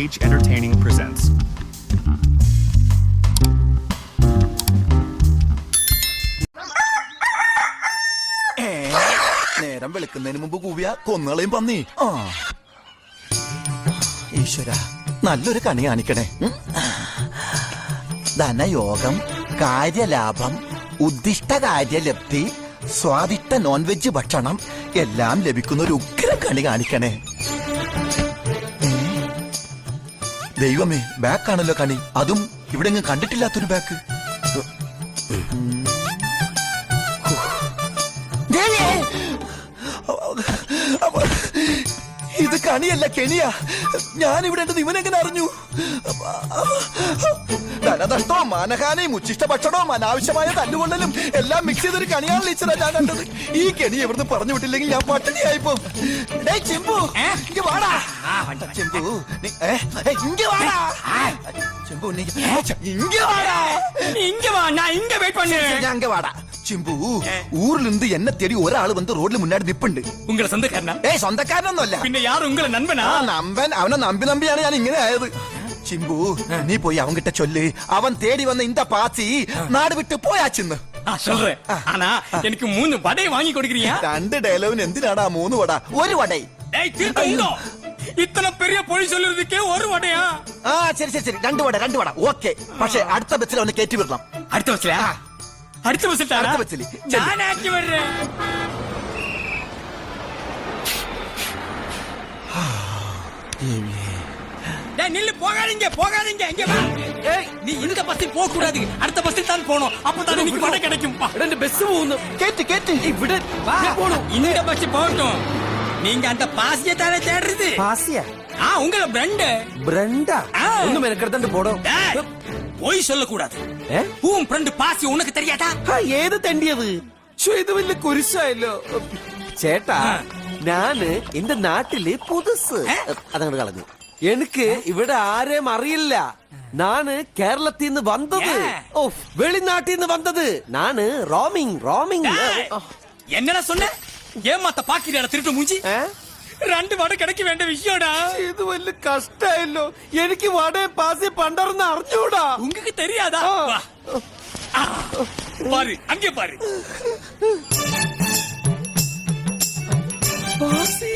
Age Entertaining presents. നേരം വെളുക്കുന്നതിന് മുമ്പ് കൂവിയ കൊന്നുകളയും പന്നി. ഈശ്വര, നല്ലൊരു കണി കാണിക്കണേ. ധനയോഗം, കാര്യലാഭം, ഉദ്ദിഷ്ട കാര്യലബ്ധി, സ്വാദിഷ്ട നോൺ വെജ് ഭക്ഷണം എല്ലാം ലഭിക്കുന്ന ഒരു ഉഗ്ര കണി കാണിക്കണേ. ദൈവമേ, ബാക്കാണല്ലോ കണി, അതും ഇവിടെ കണ്ടിട്ടില്ലാത്തൊരു ബാക്ക്. ഇത് കണിയല്ല, കെണിയാ. ഞാനിവിടെ ഇവനെങ്ങനെ അറിഞ്ഞു? ധനനഷ്ടവും മാനഹാനയും ഉച്ചിഷ്ട ഭക്ഷണവും അനാവശ്യമായ തല്ലുകൊള്ളലും എല്ലാം മിക്സ് ചെയ്തൊരു കണിയാണ് ടീച്ചറാ ഞാൻ കണ്ടത്. ഈ കെണി എവിടുന്ന് പറഞ്ഞു വിട്ടില്ലെങ്കിൽ ഞാൻ പട്ടിണിയായിപ്പോ. ചെമ്പു ഇങ്ങ് വാടാ. ചെമ്പു ഇങ്ങ് വാടാ. ചെമ്പു ഇങ്ങ് വാടാ. ഞാൻ ഇങ്ങ് വാടാ. ചിമ്പു, ஊர்ல இருந்து என்ன தேடி ஒரு ஆளு வந்து ரோட்ல முன்னாடி நிப்புண்டு. உங்கள சொந்தக்காரனா? சொந்தக்காரனൊന്നുമല്ല. പിന്നെ யார் உங்கள நண்பனா? നമ്പൻ. അവനെ നമ്പിയാണ് ഞാൻ ഇങ്ങനെ ആയത്. ചിമ്പു, നീ പോയി അവൻകിட்ட ചൊല്ല്, അവൻ തേടി വന്ന இந்த பாச்சி നാട് വിട്ട് പോയാച്ചിന്ന്. சொல்றேன். ஆனா எனக்கு 3 வடை வாங்கி கொடுக்கறியா? 2 ഡയലോഗിന് എന്തിനാടാ 3 വട? ഒരു വടை. டேய் தீர்த்தோ. ഇത്ര പെരിയ പൊഴി சொல்றதுக்கே ഒരു വടയാ? ശരി 2 വട. ഓക്കേ. പക്ഷേ അടുത്ത ബസ്സിൽ അവനെ കേറ്റി വിടണം. അടുത്ത ബസ്സിലാ? അടുത്ത ബസ്സിൽ ഞാനാക്കി വരേ. நில்லு, போகாதீங்க இங்க வா. ஏய், நீ இந்த பஸ்ஸில் போக கூடாது, அடுத்த பஸ்ஸில் தான் போணும். அப்பதான் எனக்கு வடை கிடைக்கும். ரெண்டு பஸ் போகுது. கேட்டு விடு. வா போணும். இந்த பஸ் போகட்டும். நீங்க அந்த பாசியை தானே தேடுறது? பாசியா? உங்கள பிரண்டா ஒண்ணும் எனக்கெடுத்து போடும். போய் சொல்லக்கூடாது. உன் ஃப்ரெண்ட் பாசி உனக்கு தெரியாதா? ഏത് തെണ്ടിയത്? ഇത് വലിയ കുരിശായല്ലോ ചേട്ടാ. ഞാന് എന്റെ നാട്ടില് പുതുസ് അതങ്ങോട്ട് കളഞ്ഞു. എനിക്ക് ഇവിടെ ആരെയും അറിയില്ല. നാണ് കേരളത്തിൽ നിന്ന് വന്നത്. വെളിനാട്ടിൽ നിന്ന് വന്നത്. നാണ് റോമിംഗ്. എന്നടാ சொன்ன? ஏமாத்த பாக்கிற திருட்டு மூஞ்சி. 2 വട കിടക്ക് വേണ്ട വിഷയടാ. ഇത് വലിയ കഷ്ടായല്ലോ. എനിക്ക് വട പാസി പണ്ടർന്ന് അറിഞ്ഞൂടാ. உங்களுக்கு தெரியாதா? பாரு, அங்கே பாரு. പാസി.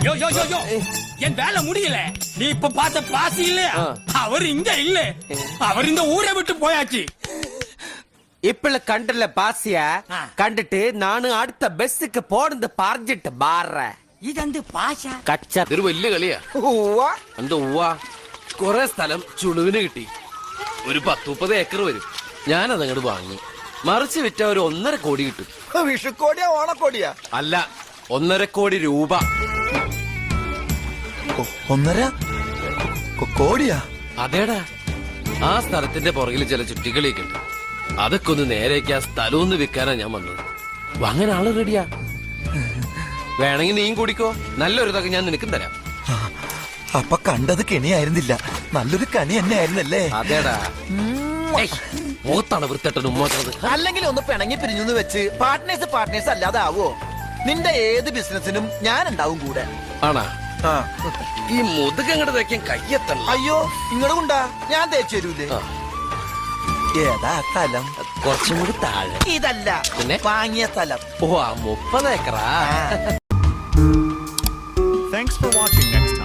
யோ என் வேலை முடியல. நீ இப்ப பார்த்த பாசி இல்ல, அவர் இங்க இல்ல. அவர் இந்த ஊரை விட்டு போயாச்சு. ഇപ്പള് കണ്ടില്ല പാസിയ. കണ്ടിട്ട് നാണ് അടുത്ത ബസ്സിക്ക് പോണെന്ന് പറഞ്ഞിട്ട് മാറ. ഇതെന്ത് പാശ? ഇതൊരു വലിയ കളിയാ. കൊറേ സ്ഥലം ചുളുവിന് കിട്ടി. ഒരു 10-30 ഏക്കർ വരും. ഞാനതങ്ങോട്ട് വാങ്ങി മറിച്ച് വിറ്റ ഒരു 1.5 കോടി കിട്ടും. വിഷുക്കോടിയാ ഓണക്കോടിയാ? അല്ല, 1.5 കോടി രൂപ. 1.5 കോടിയാ? അതേടാ. ആ സ്ഥലത്തിന്റെ പുറകിൽ ചില ചുറ്റിക്കളിയൊക്കെ ഉണ്ട്. അതൊക്കെ ഒന്ന് നേരേക്ക് ആ സ്ഥലം ഒന്ന് വിൽക്കാനാ ഞാൻ വന്നത്. വാങ്ങാൻ ആള് റെഡിയാ. വേണമെങ്കിൽ നീയും കൂടിക്കോ. നല്ലൊരു തുക ഞാൻ നിനക്കും തരാം. അപ്പൊ കണ്ടത് കെണിയായിരുന്നില്ല, നല്ലൊരു കണി തന്നെ ആയിരുന്നല്ലേ? അതേടാ. മുഖത്താണ് വൃത്തിട്ടൻ ഉമ്മാക്കുന്നത്. അല്ലെങ്കിൽ ഒന്ന് പിണങ്ങി പിരിഞ്ഞു വെച്ച് പാർട്ട്നേഴ്സ് അല്ലാതെ ആവോ? നിന്റെ ഏത് ബിസിനസിനും ഞാൻ ഉണ്ടാവും കൂടെ. ആണാ? ഈ മുതുകങ്ങടെ തേക്കാൻ കയ്യെത്തണം. അയ്യോ, ഇങ്ങോട്ടുണ്ടാ, ഞാൻ തേച്ചു തരൂലേ? ഏതാ സ്ഥലം? കുറച്ചും കൂടി താഴെ. ഇതല്ല, പിന്നെ വാങ്ങിയ സ്ഥലം. 30 ഏക്കറാ. Thanks for watching. Next